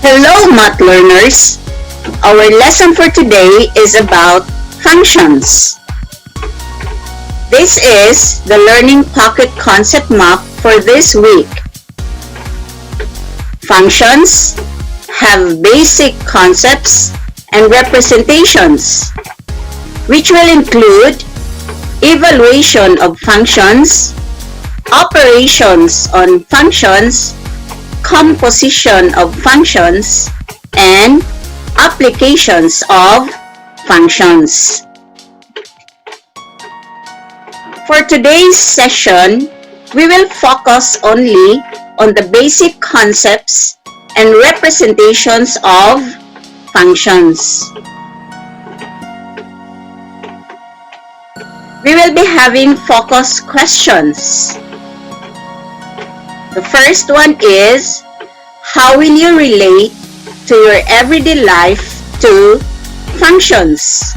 Hello, math learners! Our lesson for today is about functions. This is the Learning Pocket Concept Map for this week. Functions have basic concepts and representations, which will include evaluation of functions, operations on functions, composition of functions, and applications of functions. For today's session, we will focus only on the basic concepts and representations of functions. We will be having focus questions. The first one is, how will you relate to your everyday life to functions?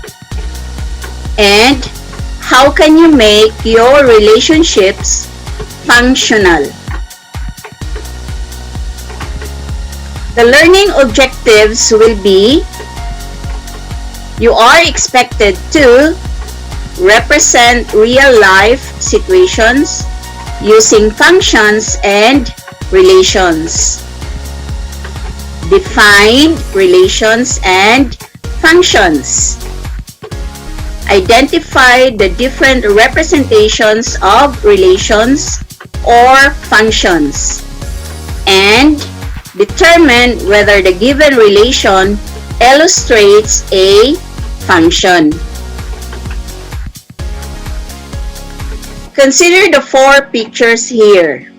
And how can you make your relationships functional? The learning objectives will be, you are expected to represent real-life situations using functions and relations. Define relations and functions. Identify the different representations of relations or functions. And determine whether the given relation illustrates a function. Consider the four pictures here.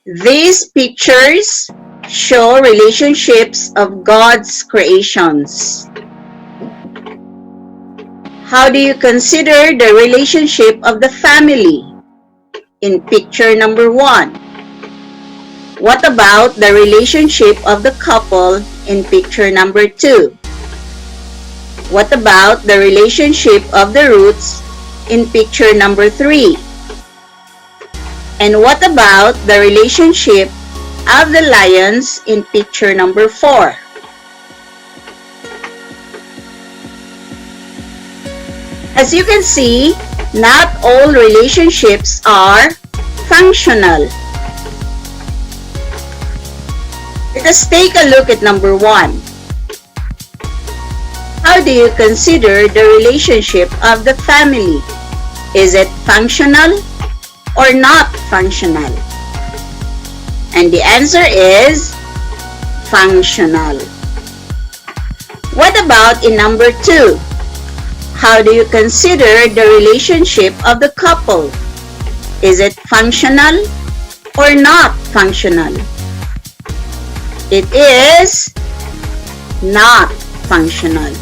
These pictures show relationships of God's creations. How do you consider the relationship of the family in picture number 1? What about the relationship of the couple in picture number 2? What about the relationship of the roots in picture number 3? And what about the relationship of the lions in picture number 4? As you can see, not all relationships are functional. Let us take a look at number 1. How do you consider the relationship of the family? Is it functional or not functional? And the answer is functional. What about in number 2? How do you consider the relationship of the couple? Is it functional or not functional? It is not functional.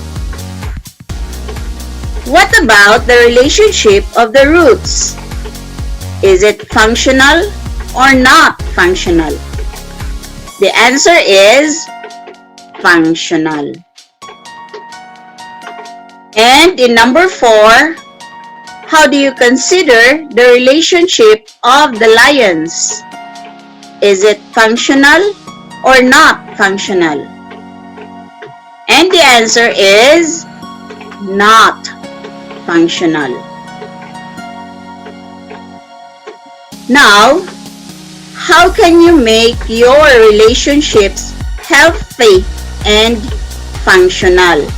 What about the relationship of the roots? Is it functional or not functional? The answer is functional. And in number 4, how do you consider the relationship of the lions? Is it functional or not functional? And the answer is not functional. Now, how can you make your relationships healthy and functional?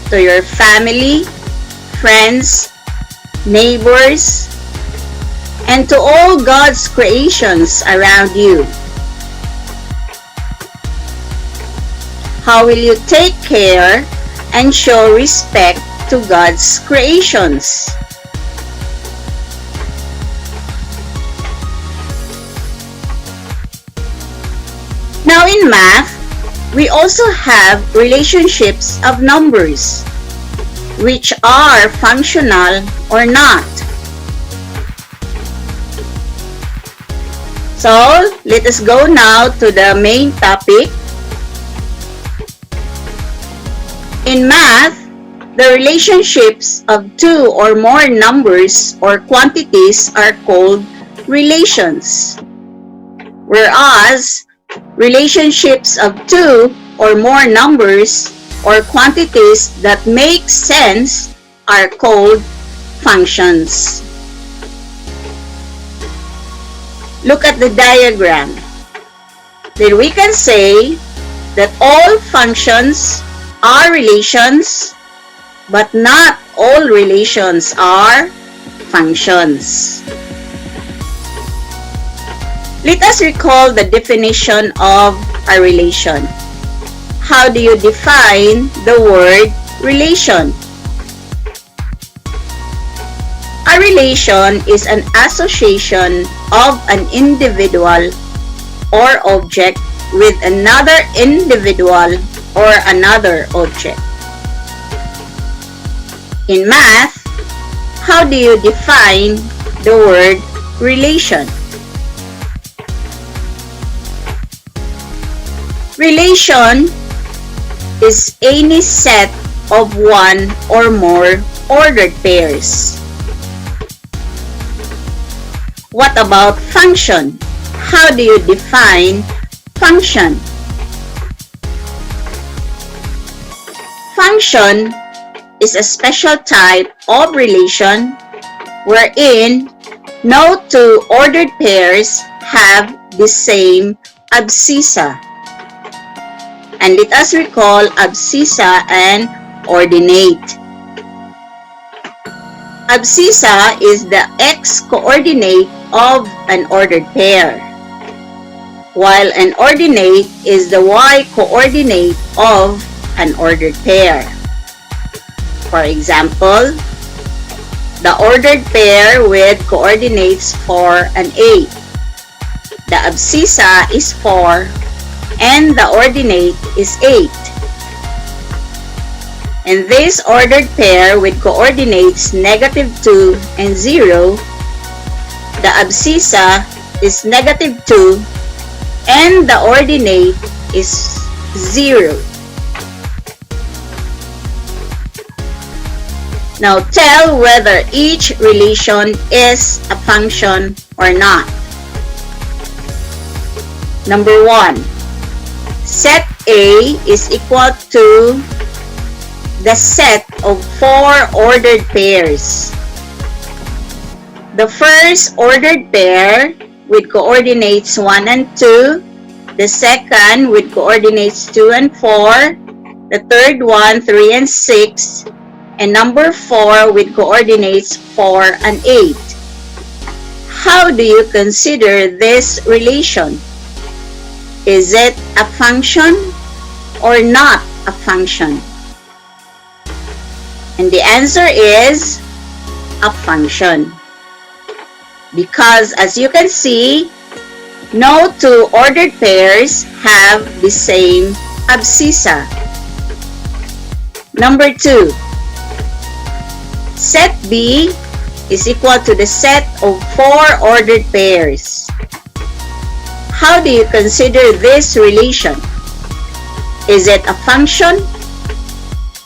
To your family, friends, neighbors, and to all God's creations around you. How will you take care and show respect to God's creations? Now in math, we also have relationships of numbers, which are functional or not. So, let us go now to the main topic. In math, the relationships of two or more numbers or quantities are called relations. Whereas, relationships of two or more numbers or quantities that make sense are called functions. Look at the diagram. Then we can say that all functions are relations, but not all relations are functions. Let us recall the definition of a relation. How do you define the word relation? A relation is an association of an individual or object with another individual or another object. In math, how do you define the word relation? Relation is any set of one or more ordered pairs. What about function? How do you define function? Function is a special type of relation wherein no two ordered pairs have the same abscissa. And let us recall abscissa and ordinate. Abscissa is the x-coordinate of an ordered pair, while an ordinate is the y-coordinate of an ordered pair. For example, the ordered pair with coordinates 4 and 8. The abscissa is 4 and the ordinate is 8. And this ordered pair with coordinates -2 and 0, the abscissa is -2 and the ordinate is 0. Now tell whether each relation is a function or not. Number 1. Set A is equal to the set of 4 ordered pairs. The first ordered pair with coordinates 1 and 2, the second with coordinates 2 and 4, the third one 3 and 6, and number 4 with coordinates 4 and 8. How do you consider this relation? Is it a function or not a function? And the answer is a function. Because as you can see, no two ordered pairs have the same abscissa. Number 2. Set B is equal to the set of 4 ordered pairs. How do you consider this relation? Is it a function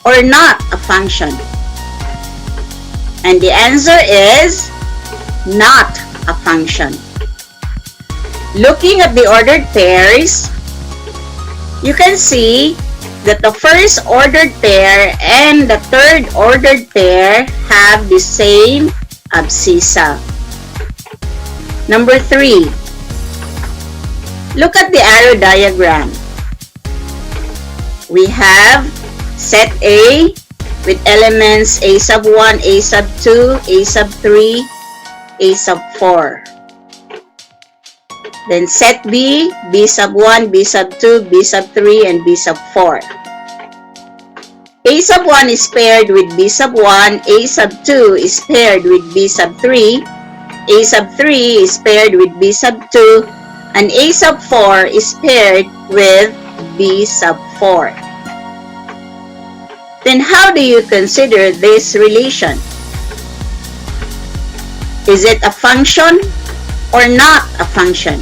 or not a function? And the answer is not a function. Looking at the ordered pairs, you can see that the first ordered pair and the third ordered pair have the same abscissa. Number 3. Look at the arrow diagram. We have set A with elements A sub 1, A sub 2, A sub 3, A sub 4. Then set B, B sub 1, B sub 2, B sub 3, and B sub 4. A sub 1 is paired with B sub 1, A sub 2 is paired with B sub 3, A sub 3 is paired with B sub 2, and A sub 4 is paired with B sub 4. Then how do you consider this relation? Is it a function or not a function?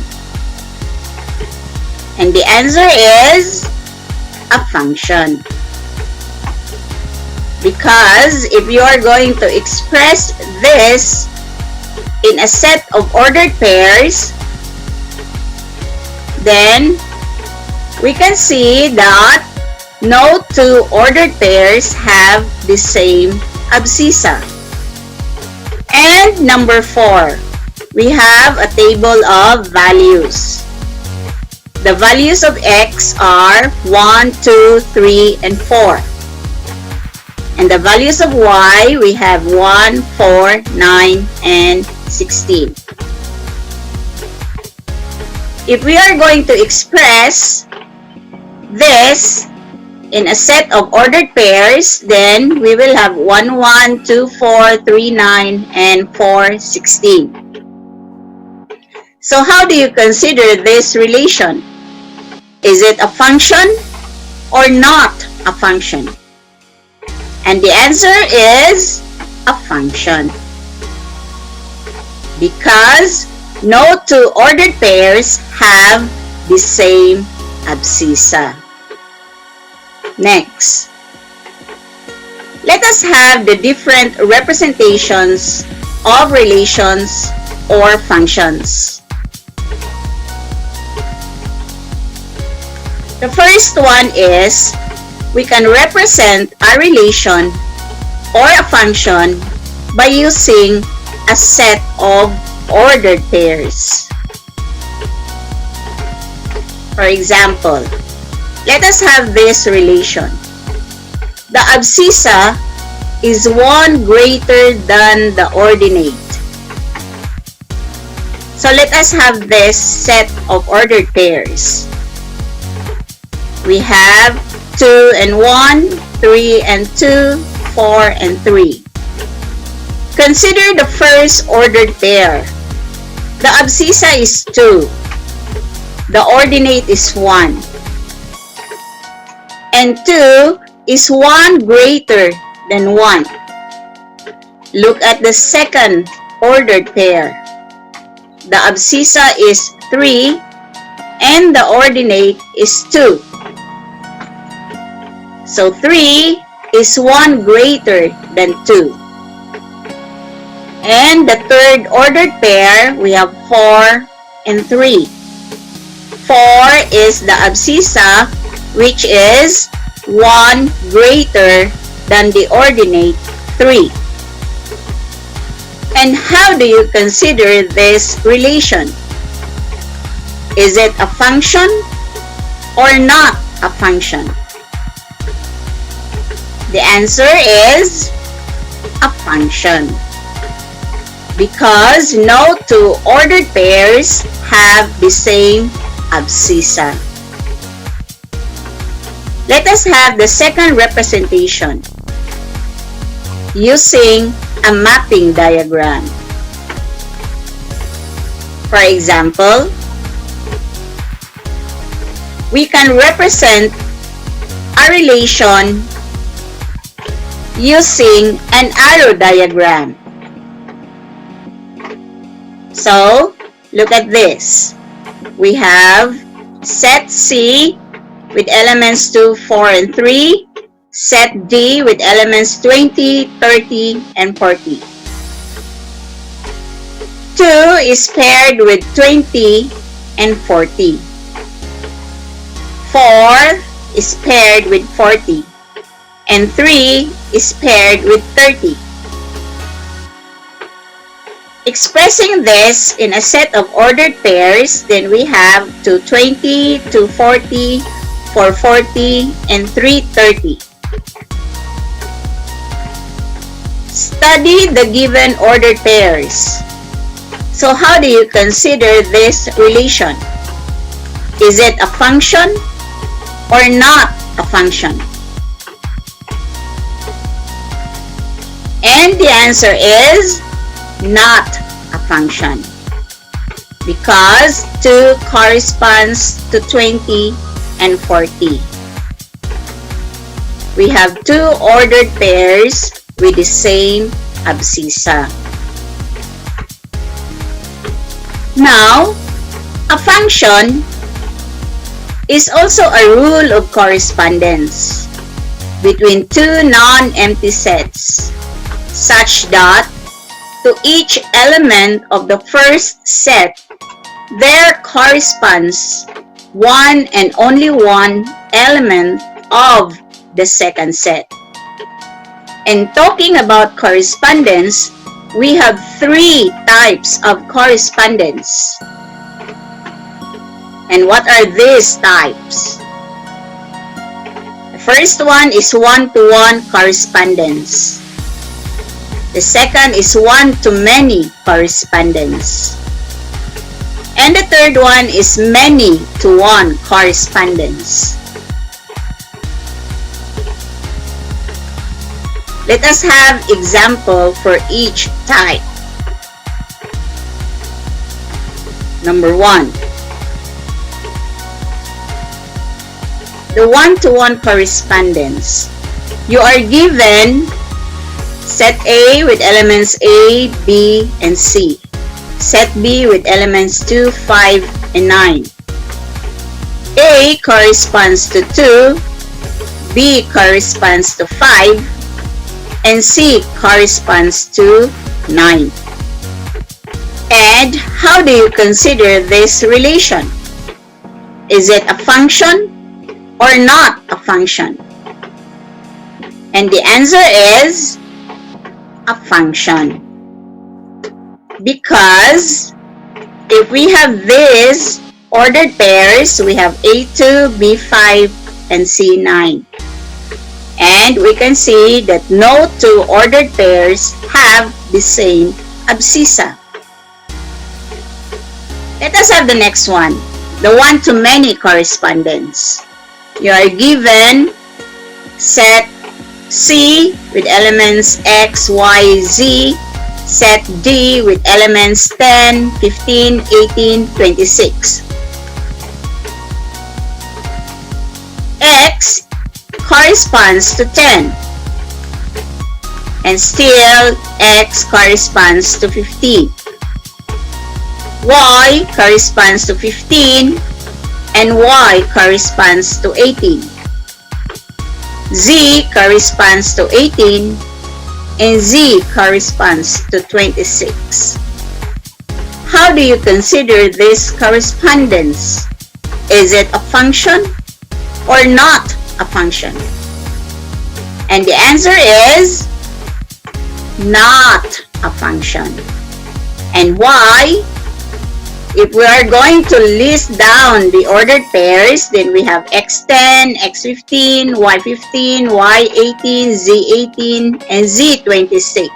And the answer is a function. Because if you are going to express this in a set of ordered pairs, then we can see that no two ordered pairs have the same abscissa. And number 4, we have a table of values. The values of x are 1, 2, 3, and 4. And the values of y, we have 1, 4, 9, and 16. If we are going to express this in a set of ordered pairs, then we will have 1, 1, 2, 4, 3, 9, and 4, 16. So how do you consider this relation? Is it a function or not a function? And the answer is a function, because no two ordered pairs have the same abscissa. Next, let us have the different representations of relations or functions. The first one is we can represent a relation or a function by using a set of ordered pairs. For example, let us have this relation. The abscissa is 1 greater than the ordinate. So let us have this set of ordered pairs. We have 2 and 1, 3 and 2, 4 and 3. Consider the first ordered pair. The abscissa is 2. The ordinate is 1. And 2 is 1 greater than 1. Look at the second ordered pair. The abscissa is 3 and the ordinate is 2. So 3 is 1 greater than 2. And the third ordered pair, we have 4 and 3. 4 is the abscissa, which is 1 greater than the ordinate 3. And how do you consider this relation? Is it a function or not a function? The answer is a function, because no two ordered pairs have the same abscissa. Let us have the second representation using a mapping diagram. For example, we can represent a relation using an arrow diagram. So, look at this. We have set C with elements 2, 4, and 3. Set D with elements 20, 30, and 40. 2 is paired with 20 and 40. 4 is paired with 40. And 3 is paired with 30. Expressing this in a set of ordered pairs, then we have 220, 240, 440, and 330. Study the given ordered pairs. So how do you consider this relation? Is it a function or not a function? And the answer is not a function, because 2 corresponds to 20 and 40. We have 2 ordered pairs with the same abscissa. Now, a function is also a rule of correspondence between 2 non-empty sets, such that to each element of the first set, there corresponds one and only one element of the second set. And talking about correspondence, we have three types of correspondence. And what are these types? The first one is one-to-one correspondence. The second is one-to-many correspondence. And the third one is many-to-one correspondence. Let us have example for each type. Number 1. The one-to-one correspondence. You are given set A with elements A, B, and C. Set B with elements 2, 5, and 9. A corresponds to 2, B corresponds to 5, and C corresponds to 9. And how do you consider this relation? Is it a function or not a function? And the answer is a function. Because if we have these ordered pairs, we have A2, B5, and C9. And we can see that no two ordered pairs have the same abscissa. Let us have the next one, the one-to-many correspondence. You are given set C with elements X, Y, Z, set D with elements 10, 15, 18, 26. X corresponds to 10, and still X corresponds to 15. Y corresponds to 15, and Y corresponds to 18. Z corresponds to 18, and Z corresponds to 26. How do you consider this correspondence? Is it a function or not a function? And the answer is not a function. And why? If we are going to list down the ordered pairs, then we have X10, X15, Y15, Y18, Z18, and Z26.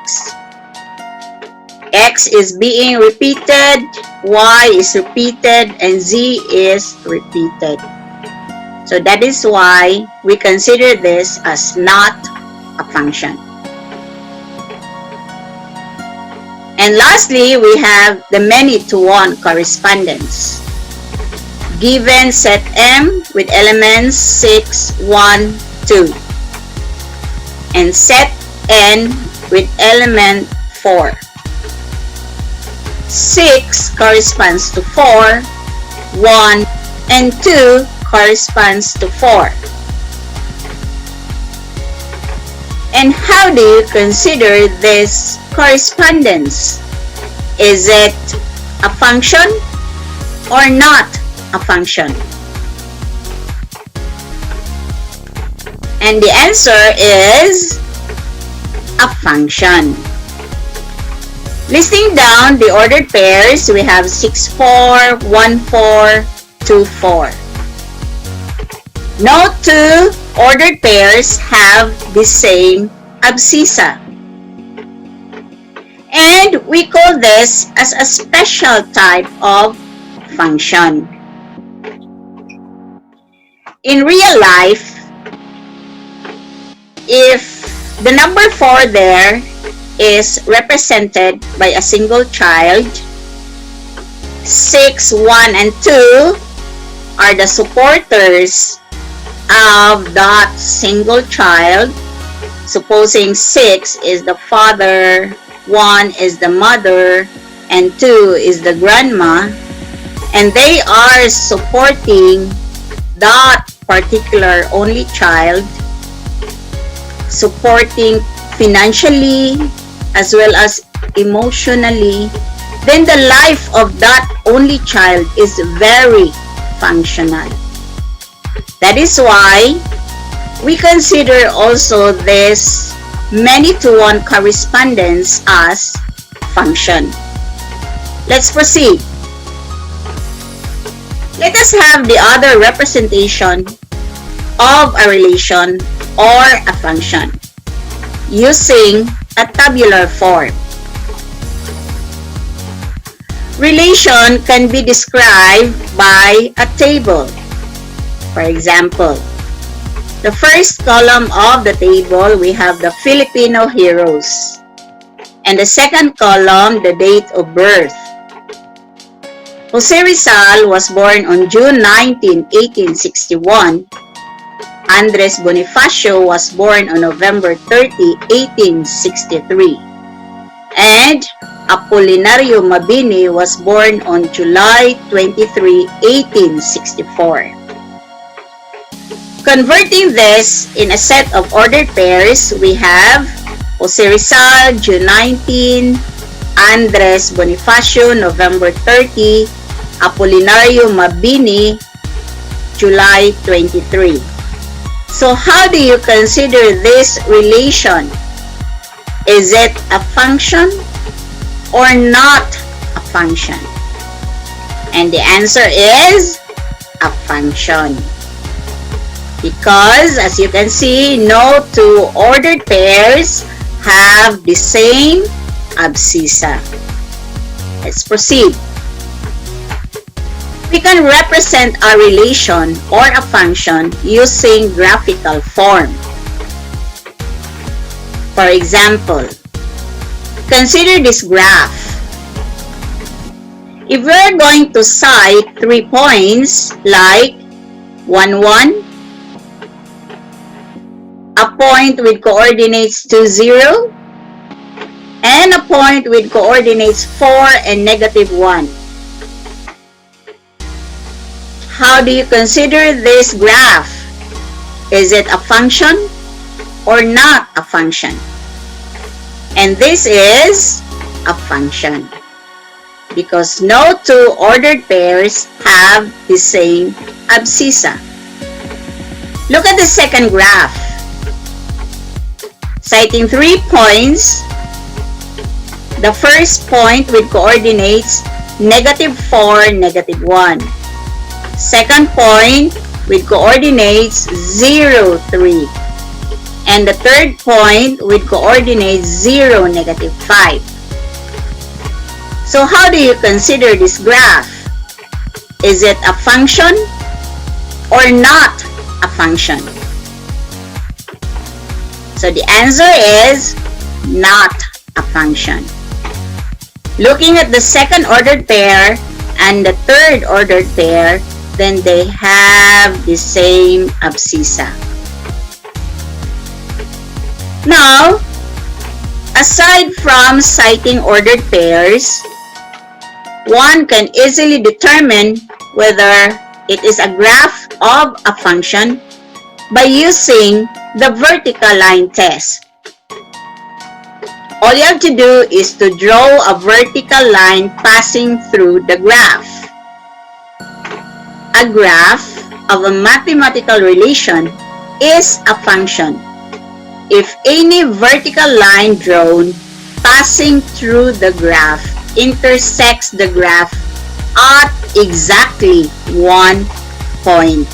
X is being repeated, Y is repeated, and Z is repeated. So that is why we consider this as not a function. And lastly, we have the many-to-one correspondence. Given set M with elements 6, 1, 2. And set N with element 4. 6 corresponds to 4, 1, and 2 corresponds to 4. And how do you consider this correspondence? Is it a function or not a function? And the answer is a function. Listing down the ordered pairs, we have 6, 4, 1, 4, 2, 4. No two ordered pairs have the same abscissa. And we call this as a special type of function. In real life, if the number 4 there is represented by a single child, 6, 1, and 2 are the supporters of that single child. Supposing 6 is the father, 1 is the mother, and 2 is the grandma, and they are supporting that particular only child, supporting financially as well as emotionally, then the life of that only child is very functional. That is why we consider also this many-to-one correspondence as function. Let's proceed. Let us have the other representation of a relation or a function using a tabular form. Relation can be described by a table. For example, the first column of the table, we have the Filipino heroes. And the second column, the date of birth. Jose Rizal was born on June 19, 1861. Andres Bonifacio was born on November 30, 1863. And Apolinario Mabini was born on July 23, 1864. Converting this in a set of ordered pairs, we have Jose Rizal, June 19, Andres Bonifacio, November 30, Apolinario Mabini, July 23. So how do you consider this relation? Is it a function or not a function? And the answer is a function. Because as you can see, no two ordered pairs have the same abscissa. Let's proceed. We can represent a relation or a function using graphical form. For example, consider this graph. If we're going to cite 3 points like 1, 1, a point with coordinates 2, 0, and a point with coordinates 4 and negative 1. How do you consider this graph? Is it a function or not a function? And this is a function because no two ordered pairs have the same abscissa. Look at the second graph. Citing 3 points, the first point with coordinates negative 4, negative 1. Second point with coordinates 0, 3. And the third point with coordinates 0, negative 5. So how do you consider this graph? Is it a function or not a function? So the answer is not a function. Looking at the second ordered pair and the third ordered pair, then they have the same abscissa. Now, aside from citing ordered pairs, one can easily determine whether it is a graph of a function by using the vertical line test. All you have to do is to draw a vertical line passing through the graph. A graph of a mathematical relation is a function if any vertical line drawn passing through the graph intersects the graph at exactly 1 point.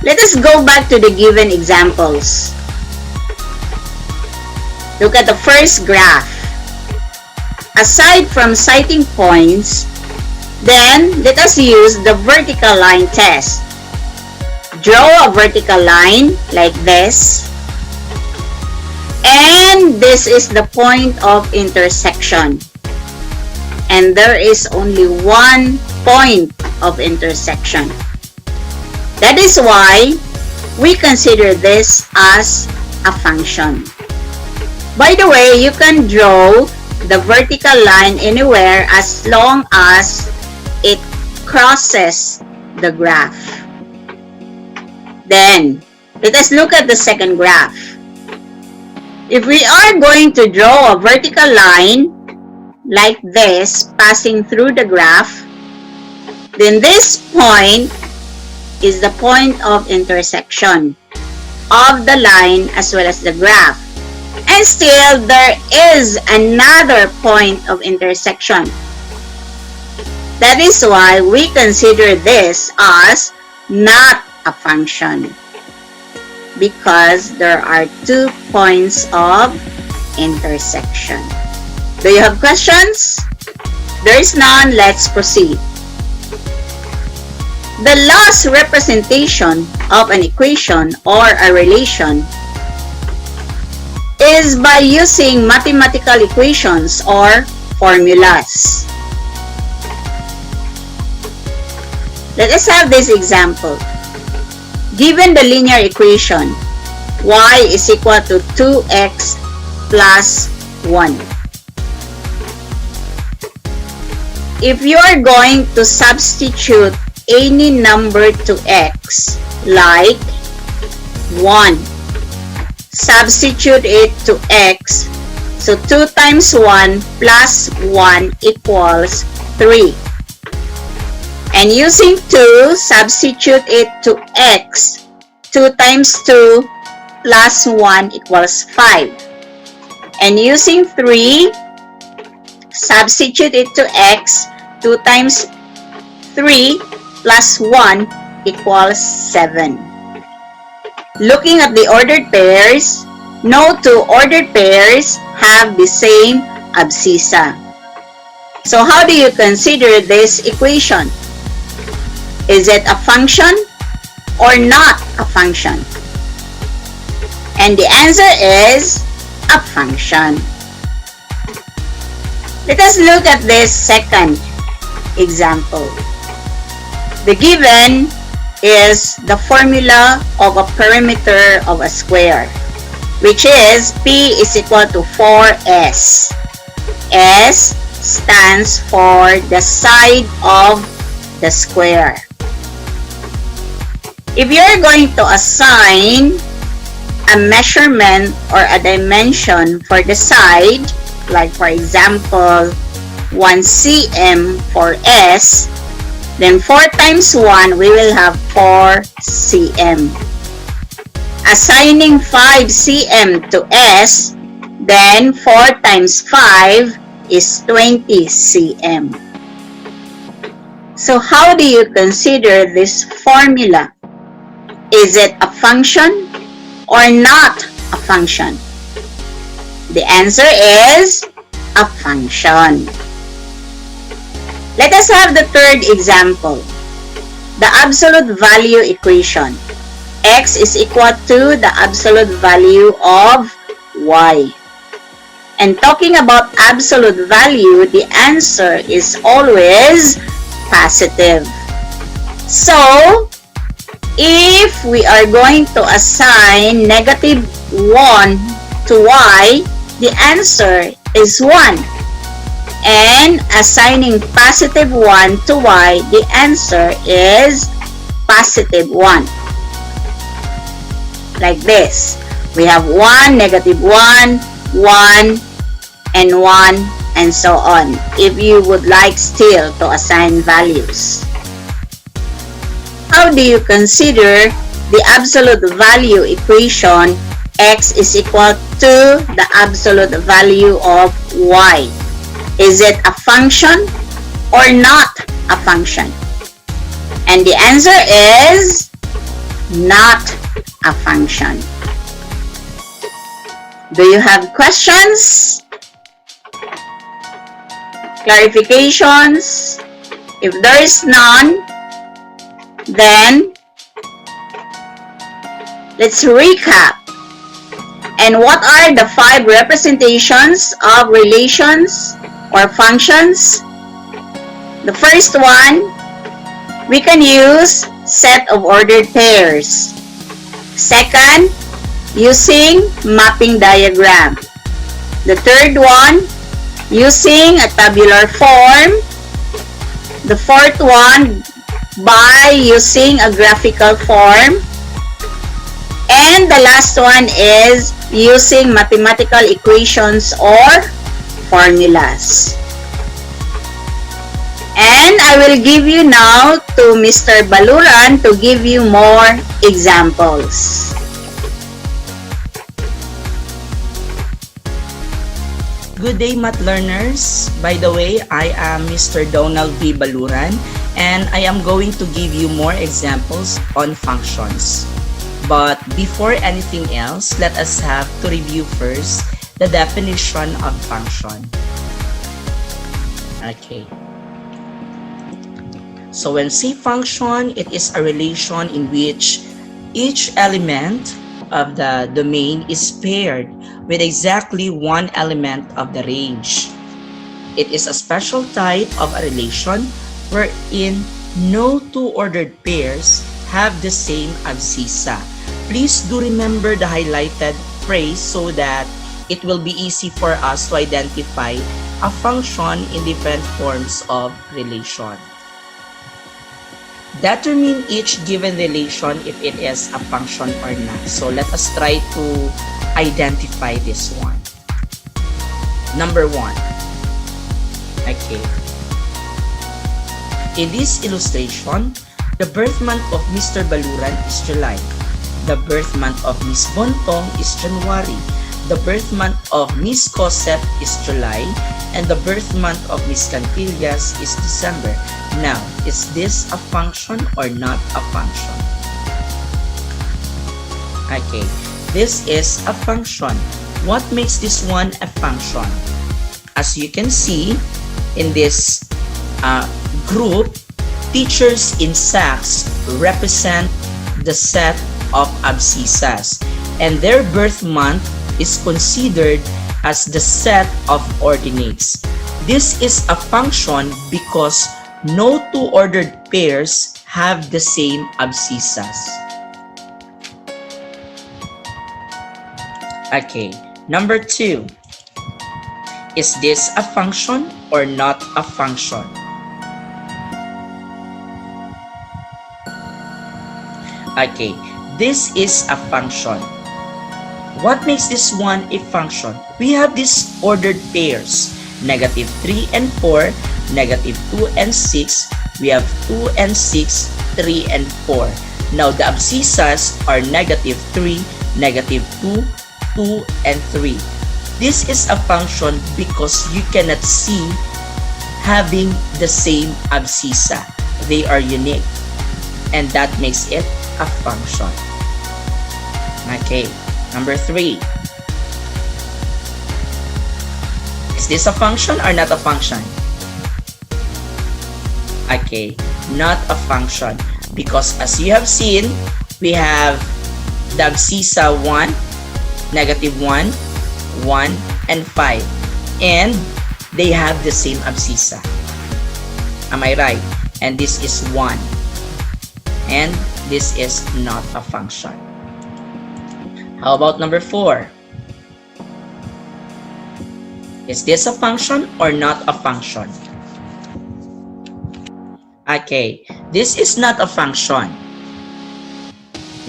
Let us go back to the given examples. Look at the first graph. Aside from citing points, then let us use the vertical line test. Draw a vertical line like this. And this is the point of intersection. And there is only 1 point of intersection. That is why we consider this as a function. By the way, you can draw the vertical line anywhere as long as it crosses the graph. Then, let us look at the second graph. If we are going to draw a vertical line like this passing through the graph, then this point is the point of intersection of the line as well as the graph. And still, there is another point of intersection. That is why we consider this as not a function, because there are 2 points of intersection. Do you have questions? There is none. Let's proceed. The last representation of an equation or a relation is by using mathematical equations or formulas. Let us have this example. Given the linear equation, y is equal to 2x plus 1. If you are going to substitute any number to x, like 1, substitute it to x, so 2 times 1 plus 1 equals 3. And using 2, substitute it to x. 2 times 2 plus 1 equals 5. And using 3, substitute it to x. 2 times 3 plus 1 equals 7. Looking at the ordered pairs, no 2 ordered pairs have the same abscissa. So how do you consider this equation? Is it a function or not a function? And the answer is a function. Let us look at this second example. The given is the formula of a perimeter of a square, which is P is equal to 4S. S stands for the side of the square. If you're going to assign a measurement or a dimension for the side, like for example 1 cm for S, then 4 times 1 we will have 4 cm. Assigning 5 cm to S, then 4 times 5 is 20 cm. So how do you consider this formula? Is it a function or not a function? The answer is a function. Let us have the third example. The absolute value equation. X is equal to the absolute value of y. And talking about absolute value, the answer is always positive. So, if we are going to assign negative 1 to y, the answer is 1. And assigning positive 1 to y, the answer is positive 1. Like this. We have 1, negative 1, 1, and 1, and so on. If you would like still to assign values. How do you consider the absolute value equation x is equal to the absolute value of y? Is it a function or not a function? And the answer is not a function. Do you have questions? Clarifications? If there is none, then let's recap. And what are the 5 representations of relations or functions? The first one, we can use set of ordered pairs. Second, using mapping diagram. The third one, using a tabular form. The fourth one, by using a graphical form. And the last one is using mathematical equations or formulas. And I will give you now to Mr. Baluran to give you more examples. Good day, math learners. By the way, I am Mr. Donald V. Baluran, and I am going to give you more examples on functions. But before anything else, let us have to review first the definition of function. Okay. So when say function, it is a relation in which each element of the domain is paired with exactly one element of the range. It is a special type of a relation wherein no two ordered pairs have the same abscissa. Please do remember the highlighted phrase so that it will be easy for us to identify a function in different forms of relation. Determine each given relation if it is a function or not. So let us try to identify this one. Number 1. Okay. In this illustration, the birth month of Mr. Baluran is July. The birth month of Miss Bontong is January. The birth month of Miss Cosette is July. And the birth month of Miss Cantillas is December. Now, is this a function or not a function? Okay, this is a function. What makes this one a function? As you can see in this group, teachers in sacks represent the set of abscissas, and their birth month is considered as the set of ordinates. This is a function because no two ordered pairs have the same abscissas. Okay, number 2. Is this a function or not a function? Okay, this is a function. What makes this one a function? We have these ordered pairs, negative 3 and 4, negative 2 and 6. We have 2 and 6, 3 and 4. Now the abscissas are negative 3, negative 2, 2 and 3. This is a function because you cannot see having the same abscissa. They are unique, and that makes it a function. Okay, number 3. Is this a function or not a function? Okay, not a function because as you have seen, we have the abscissa 1, negative 1, 1, and 5. And they have the same abscissa. Am I right? And this is 1. And this is not a function. How about number 4? Is this a function or not a function? Okay, this is not a function.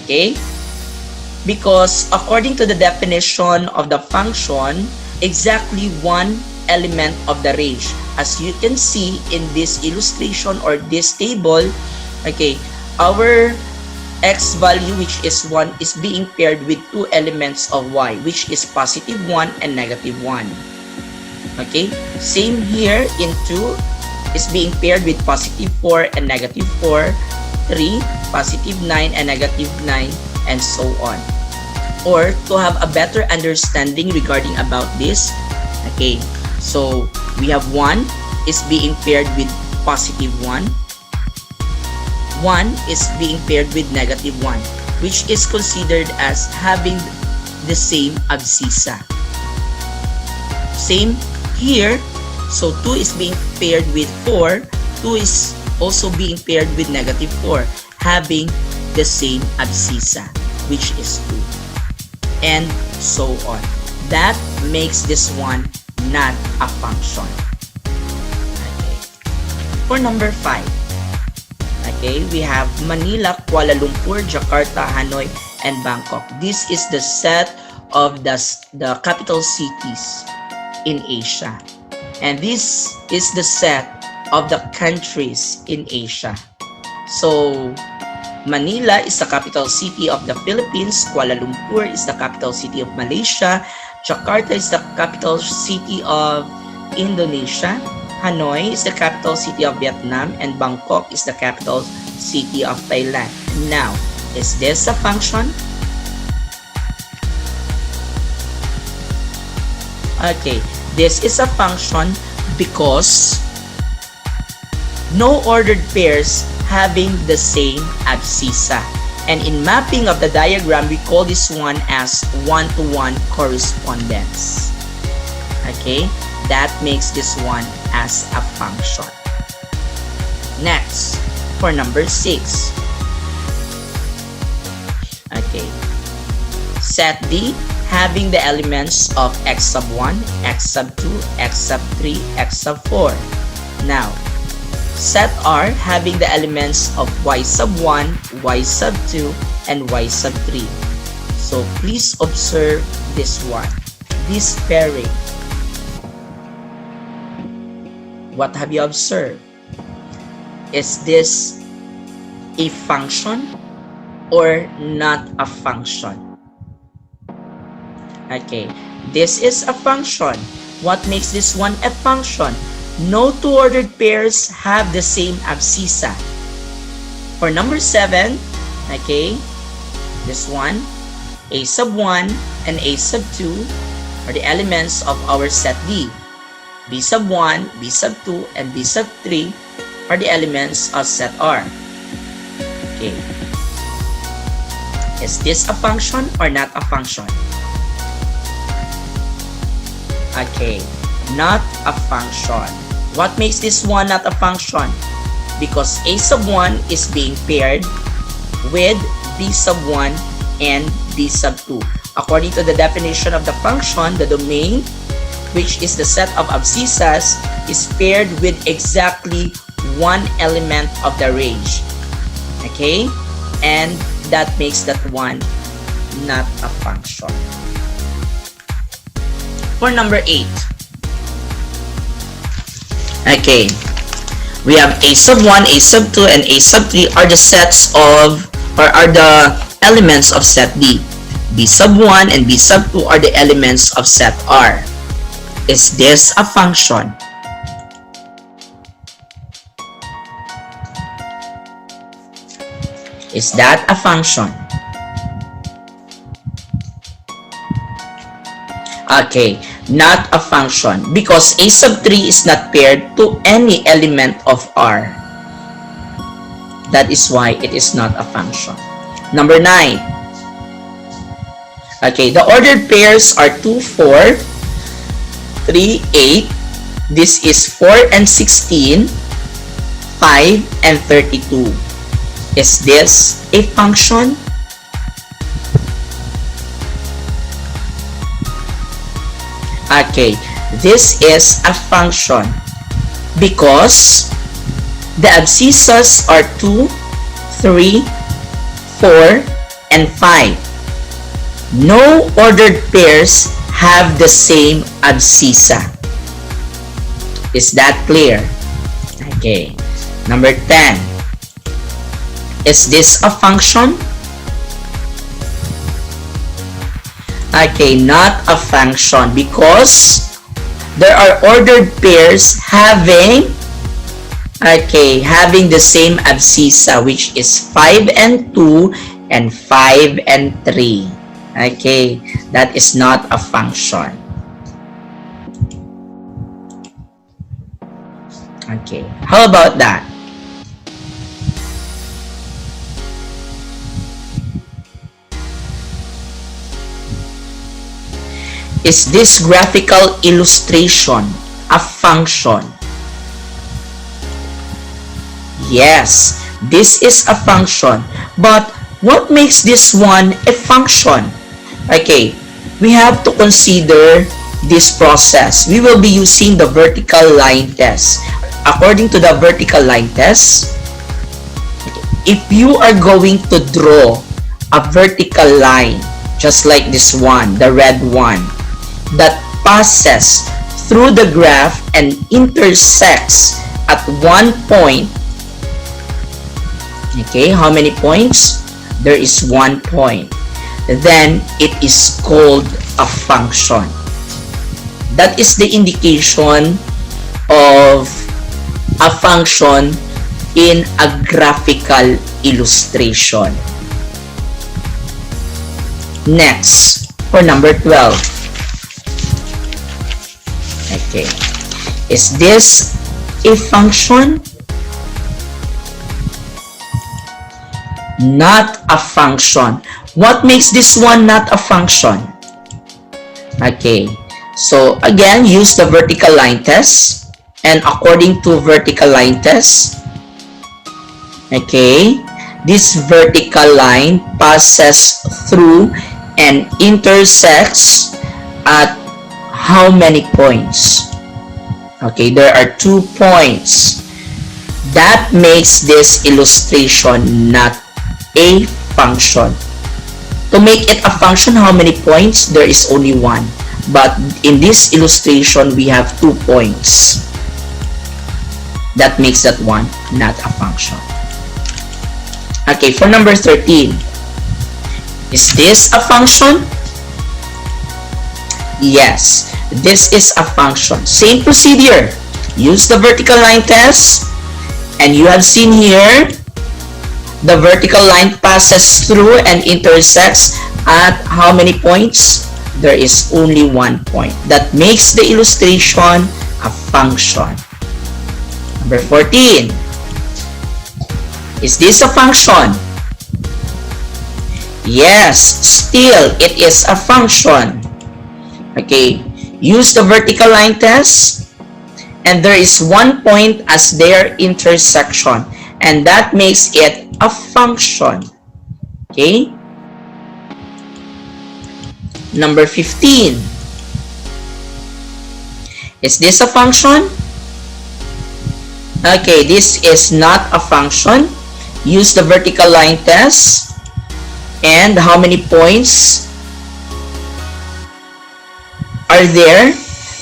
Okay? Because according to the definition of the function, exactly one element of the range. As you can see in this illustration or this table, okay, our x value, which is 1, is being paired with two elements of y, which is positive 1 and negative 1. Okay, same here in 2 is being paired with positive 4 and negative 4, 3, positive 9 and negative 9, and so on. Or to have a better understanding regarding about this, okay, so we have 1 is being paired with positive 1. 1 is being paired with negative 1, which is considered as having the same abscissa. Same here, so 2 is being paired with 4, 2 is also being paired with negative 4, having the same abscissa, which is 2, and so on. That makes this one not a function. Okay. For number 5, okay, we have Manila, Kuala Lumpur, Jakarta, Hanoi, and Bangkok. This is the set of the capital cities in Asia. And this is the set of the countries in Asia. So, Manila is the capital city of the Philippines. Kuala Lumpur is the capital city of Malaysia. Jakarta is the capital city of Indonesia. Hanoi is the capital city of Vietnam. And Bangkok is the capital city of Thailand. Now, is this a function? Okay, this is a function because no ordered pairs having the same abscissa. And in mapping of the diagram, we call this one as one-to-one correspondence. Okay, that makes this one as a function. Next, for number 6. Okay, set D having the elements of x sub 1, x sub 2, x sub 3, x sub 4. Now, set R having the elements of y sub 1, y sub 2, and y sub 3. So please observe this one, this pairing. What have you observed? Is this a function or not a function? Okay, this is a function. What makes this one a function? No two ordered pairs have the same abscissa. For number 7, okay, this one, a sub 1 and a sub 2 are the elements of our set D. B sub 1, B sub 2, and B sub 3 are the elements of set R. Okay. Is this a function or not a function? Okay, not a function. What makes this one not a function? Because a sub 1 is being paired with b sub 1 and b sub 2. According to the definition of the function, the domain, which is the set of abscissas, is paired with exactly one element of the range. Okay? And that makes that one not a function. For number 8. Okay. We have a sub 1, a sub 2, and a sub 3 are the sets of, or are the elements of set D. B sub 1 and B sub 2 are the elements of set R. Is this a function? Is that a function? Okay, not a function because a sub 3 is not paired to any element of R. That is why it is not a function. Number 9. Okay, the ordered pairs are 2, 4, 3, 8. This is 4 and 16, 5 and 32. Is this a function? Okay, this is a function because the abscissas are 2, 3, 4, and 5. No ordered pairs have the same abscissa. Is that clear? Okay. Number 10. Is this a function? Okay, not a function because there are ordered pairs having the same abscissa, which is 5 and 2 and 5 and 3. Okay, that is not a function. Okay, how about that? Is this graphical illustration a function? Yes, this is a function. But what makes this one a function? Okay, we have to consider this process. We will be using the vertical line test. According to the vertical line test, if you are going to draw a vertical line, just like this one, the red one, that passes through the graph and intersects at one point. Okay, how many points? There is 1 point. Then it is called a function. That is the indication of a function in a graphical illustration. Next, for number 12. Okay. Is this a function? Not a function. What makes this one not a function? Okay. So again, use the vertical line test. And according to vertical line test, okay, this vertical line passes through and intersects at how many points? Okay, there are 2 points. That makes this illustration not a function. To make it a function, how many points? There is only 1. But in this illustration, we have 2 points. That makes that one not a function. Okay, for number 13. Is this a function? Yes, this is a function. Same procedure. Use the vertical line test. And you have seen here, the vertical line passes through and intersects at how many points? There is only 1 point. That makes the illustration a function. Number 14. Is this a function? Yes, still it is a function. Okay, use the vertical line test, and there is 1 point as their intersection, and that makes it a function. Okay. Number 15. Is this a function? Okay, this is not a function. Use the vertical line test. And how many points are there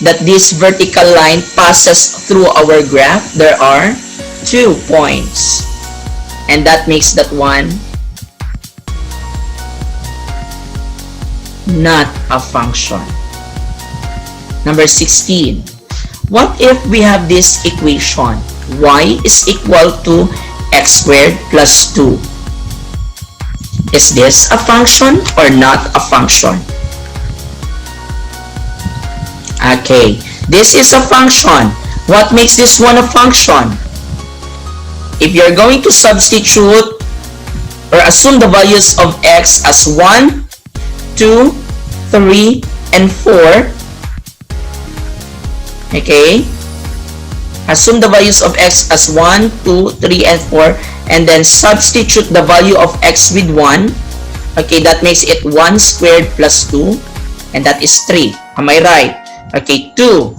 that this vertical line passes through our graph? There are 2 points. And that makes that one not a function. Number 16. What if we have this equation? Y is equal to x squared plus 2. Is this a function or not a function? Okay, this is a function. What makes this one a function? If you're going to substitute or assume the values of x as 1, 2, 3, and 4, okay, assume the values of x as 1, 2, 3, and 4, and then substitute the value of x with 1. Okay, that makes it 1 squared plus 2, and that is 3. Am I right? Okay, 2.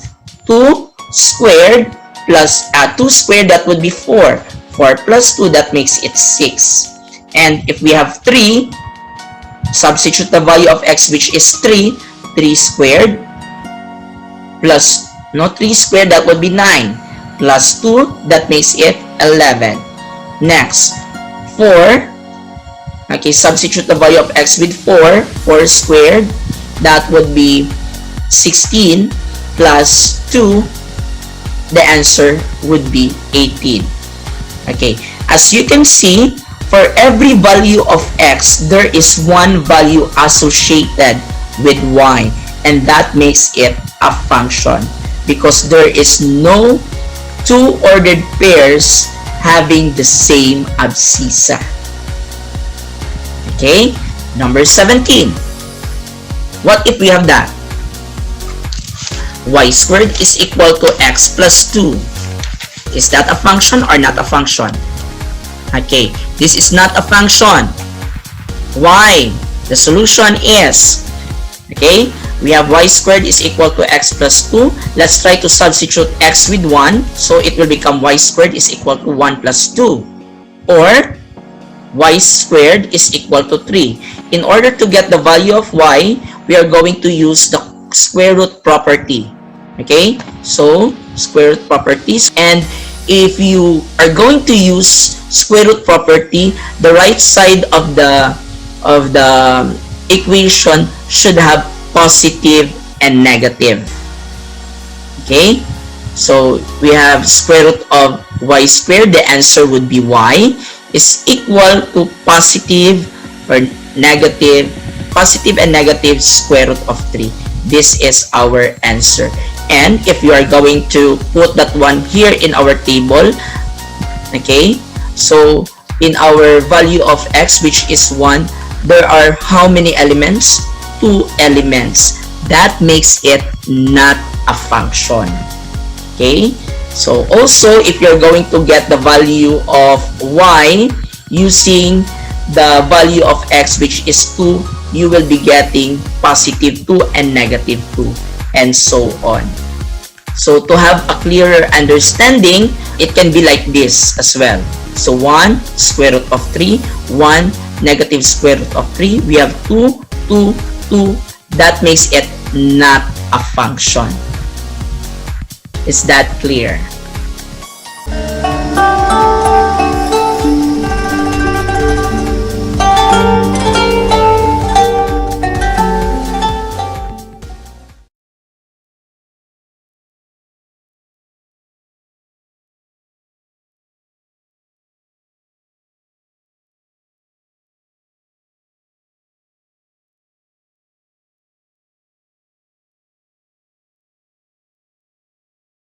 2 squared plus 2 squared, that would be 4. 4 plus 2, that makes it 6. And if we have 3, substitute the value of x, which is 3. 3 squared plus, 3 squared, that would be 9. Plus 2, that makes it 11. Next, 4. Okay, substitute the value of x with 4. 4 squared, that would be 16 plus 2. The answer would be 18. Okay, as you can see, for every value of x, there is one value associated with y, and that makes it a function because there is no 2 ordered pairs having the same abscissa. Okay, number 17. What if we have that? Y squared is equal to x plus 2. Is that a function or not a function? Okay, this is not a function. Why? The solution is, okay, we have y squared is equal to x plus 2. Let's try to substitute x with 1. So it will become y squared is equal to 1 plus 2. Or y squared is equal to 3. In order to get the value of y, we are going to use the square root property. Okay, so square root properties, and if you are going to use square root property, the right side of the equation should have positive and negative. Okay, so we have square root of y squared. The answer would be y is equal to positive and negative square root of 3. This is our answer. And if you are going to put that one here in our table, okay, so in our value of x, which is 1, there are how many elements? 2 elements. That makes it not a function. Okay, so also if you're going to get the value of y using the value of x, which is 2, you will be getting positive 2 and negative 2, and so on. So to have a clearer understanding, it can be like this as well. So 1 square root of 3, 1 negative square root of 3, we have 2, 2, 2. That makes it not a function. Is that clear?